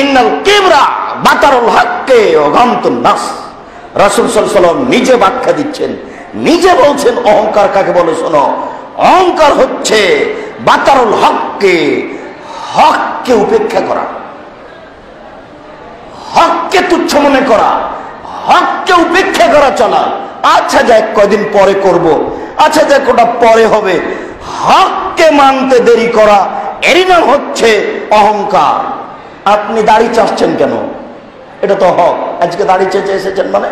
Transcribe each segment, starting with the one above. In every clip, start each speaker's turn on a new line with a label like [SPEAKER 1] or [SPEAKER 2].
[SPEAKER 1] ইন্নাল কিবরা বাতারুল হককে ওয়া গামতুন নাস। রাসূল সাল্লাল্লাহু আলাইহি ওয়াসাল্লাম নিজে ব্যাখ্যা দিচ্ছেন, নিজে বলছেন অহংকার কাকে বলে। শোনো, অহংকার হচ্ছে বাতারুল হককে, হককে উপেক্ষা করা, হককে তুচ্ছ মনে করা, হককে উপেক্ষা করা চলা। আচ্ছা যাক, কয়দিন পরে করব, আচ্ছা যাক ওটা পরে হবে। হককে মানতে দেরি করা, এরই নাম হচ্ছে অহংকার। আপনি দাড়ি চাচ্ছেন কেন? এটা তো হক। আজকে দাড়ি চেঁচে এসেছেন মানে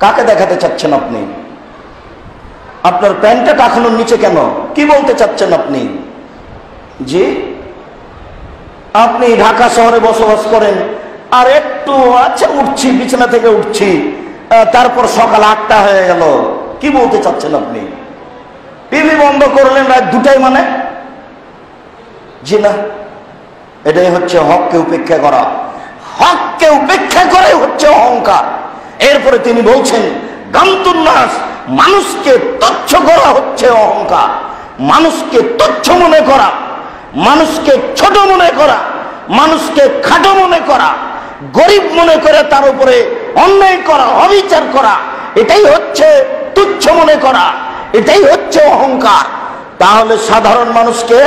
[SPEAKER 1] কাকে দেখাতে চাচ্ছেন আপনি? আপনার প্যান্টটা টাকানোর নিচে কেন? কি বলতে চাচ্ছেন আপনি? জি, আপনি ঢাকা শহরে বসবাস করেন, আর একটু আচ্ছা উঠছি, বিছানা থেকে উঠছি, তারপর সকাল 8টা হয়ে গেল। কি বলতে চাচ্ছেন আপনি? টিভি বন্ধ করলেন রাত 2টায় মানে? জি না, এটাই হচ্ছে হককে উপেক্ষা করা। হককে উপেক্ষা করে হচ্ছে অহংকার। এরপরে তিনি বলছেন গামতুন নাস, মানুষকে তুচ্ছ করা হচ্ছে অহংকার। মানুষকে তুচ্ছ মনে করা, মানুষকে ছোট মনে করা, মানুষকে খাটো মনে করা, গরিব মনে করে তার উপরে অন্যায় করা, অবিচার করা, এটাই হচ্ছে তুচ্ছ মনে করা, এটাই হচ্ছে অহংকার। তাহলে সাধারণ মানুষকে,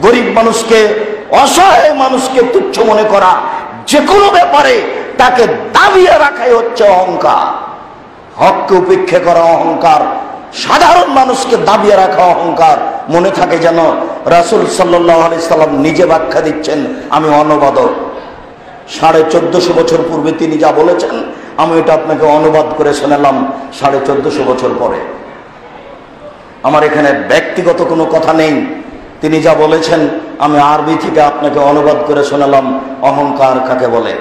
[SPEAKER 1] গরিব মানুষকে, অসহায় মানুষকে তুচ্ছ মনে করা, যে কোনো ব্যাপারে তাকে দাবিয়ে রাখাই হচ্ছে অহংকার। হককে উপেক্ষা করা অহংকার, সাধারণ মানুষকে দাবিয়ে রাখা অহংকার। মনে থাকে যেন রাসূল সাল্লাল্লাহু আলাইহি সাল্লাম নিজে ব্যাখ্যা দিচ্ছেন, আমি অনুবাদক। 1450 বছর পূর্বে তিনি যা বলেছেন, আমি এটা আপনাকে অনুবাদ করে শোনালাম 1450 বছর পরে। আমার এখানে ব্যক্তিগত কোনো কথা নেই। তিনি যা বলেছেন আমি আরবি থেকে আপনাকে অনুবাদ করে শোনালাম, অহংকার কাকে বলে।